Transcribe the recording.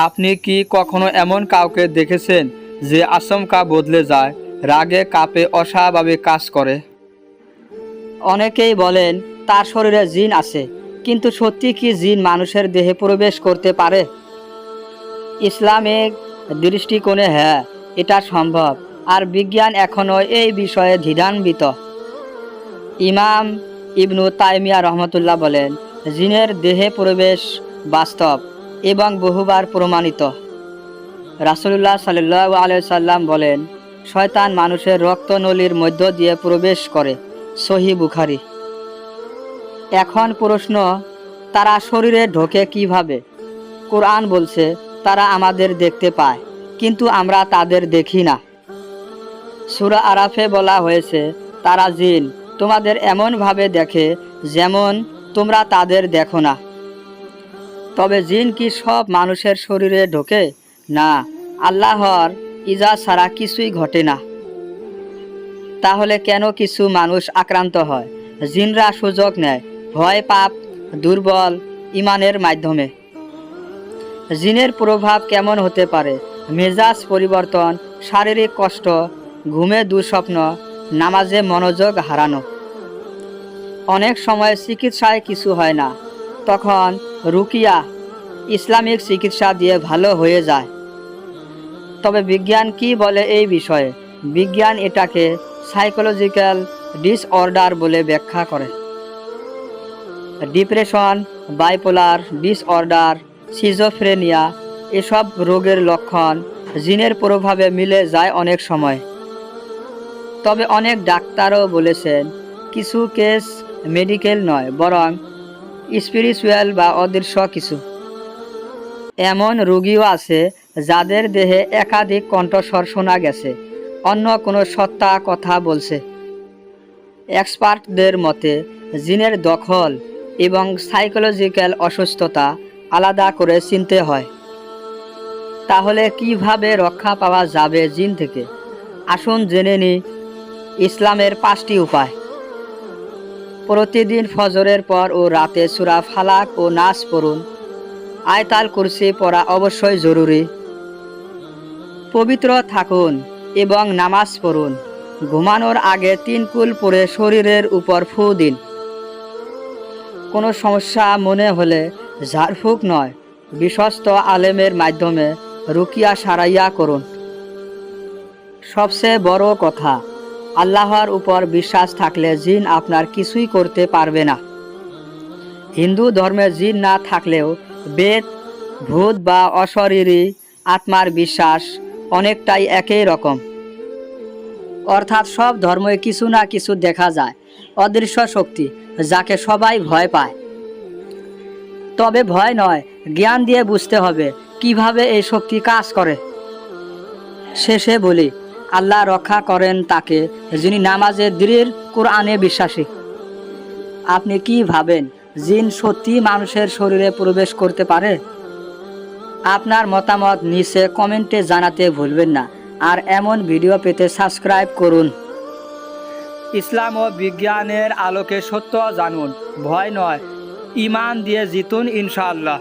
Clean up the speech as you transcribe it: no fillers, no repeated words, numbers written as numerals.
আপনি কি কখনো এমন কাউকে দেখেছেন যে আচমকা বদলে যায়, রাগে কাঁপে, অস্বাভাবিক কাজ করে? অনেকেই বলেন তার শরীরে জিন আছে, কিন্তু সত্যি কি জিন মানুষের দেহে প্রবেশ করতে পারে? ইসলামিক দৃষ্টিকোণে হ্যাঁ, এটা সম্ভব, আর বিজ্ঞান এখনও এই বিষয়ে দ্বিধান্বিত। ইমাম ইবনু তাইমিয়া রহমতুল্লাহ বলেন, জিনের দেহে প্রবেশ বাস্তব এবং বহুবার প্রমাণিত। রাসূলুল্লাহ সাল্লাল্লাহু আলাইহি সাল্লাম বলেন, শয়তান মানুষের রক্তনলীর মধ্য দিয়ে প্রবেশ করে। সহিহ বুখারী। এখন প্রশ্ন, তারা শরীরে ঢোকে কিভাবে? কোরআন বলছে তারা আমাদের দেখতে পায়, কিন্তু আমরা তাদের দেখি না। সূরা আরাফে বলা হয়েছে, তারা জিন তোমাদের এমনভাবে দেখে যেমন তোমরা তাদের দেখো না। তবে জিন কি সব মানুষের শরীরে ঢোকে? না, আল্লাহর ইজা ছাড়া কিছুই ঘটে না। তাহলে কেন কিছু মানুষ আক্রান্ত হয়? জিনরা সুযোগ নেয় ভয়, পাপ, দুর্বল ইমানের মাধ্যমে। জিনের প্রভাব কেমন হতে পারে? মেজাজ পরিবর্তন, শারীরিক কষ্ট, ঘুমে দুঃস্বপ্ন, নামাজে মনোযোগ হারানো। অনেক সময় চিকিৎসায় কিছু হয় না, তখন রুকিয়া, ইসলামিক চিকিৎসা দিয়ে ভালো হয়ে যায়। তবে বিজ্ঞান কি বলে এই বিষয়ে? বিজ্ঞান এটাকে সাইকোলজিক্যাল ডিসঅর্ডার বলে ব্যাখ্যা করে। ডিপ্রেশন, বাইপোলার ডিসঅর্ডার, সিজোফ্রেনিয়া এসব রোগের লক্ষণ জিনের প্রভাবে মিলে যায় অনেক সময়। তবে অনেক ডাক্তারও বলেছেন কিছু কেস মেডিকেল নয়, বরং স্পিরিচুয়াল বা অদৃশ্য কিছু। এমন রোগীও আছে যাদের দেহে একাধিক কণ্ঠস্বর শোনা গেছে, অন্য কোনো সত্তা কথা বলছে। এক্সপার্টদের মতে জিনের দখল এবং সাইকোলজিক্যাল অসুস্থতা আলাদা করে চিনতে হয়। তাহলে কিভাবে রক্ষা পাওয়া যাবে জিন থেকে? আসুন জেনে নিই ইসলামের 5টি উপায়। প্রতিদিন ফজরের পর ও রাতে সূরা ফালাক ও নাস পড়ুন। আয়াতুল কুরসি পড়া অবশ্যই জরুরি। পবিত্র থাকুন এবং নামাজ পড়ুন। ঘুমানোর আগে 3 কুল পরে শরীরের উপর ফু দিন। কোনো সমস্যা মনে হলে ঝাড়ফুঁক নয়, বিশ্বস্ত আলেমের মাধ্যমে রুকিয়া সারাইয়া করুন। সবচেয়ে বড় কথা, আল্লাহর উপর বিশ্বাস থাকলে জিন আপনার কিছুই করতে পারবে না। হিন্দু ধর্মে জিন না থাকলেও বেদ, ভূত বা অশরীরী আত্মার বিশ্বাস অনেকটাই একই রকম। অর্থাৎ সব ধর্মে কিছু না কিছু দেখা যায়, অদৃশ্য শক্তি যাকে সবাই ভয় পায়। তবে ভয় নয়, জ্ঞান দিয়ে বুঝতে হবে কিভাবে এই শক্তি কাজ করে। শেষে বলি, আল্লাহ রক্ষা করেন তাকে যিনি নামাজে দৃঢ়, কোরআনে বিশ্বাসী। আপনি কি ভাবেন, জিন সত্যি মানুষের শরীরে প্রবেশ করতে পারে? আপনার মতামত নিচে কমেন্টে জানাতে ভুলবেন না। আর এমন ভিডিও পেতে সাবস্ক্রাইব করুন। ইসলাম ও বিজ্ঞানের আলোকে সত্য জানুন, ভয় নয়, ঈমান দিয়ে জিতুন ইনশাআল্লাহ।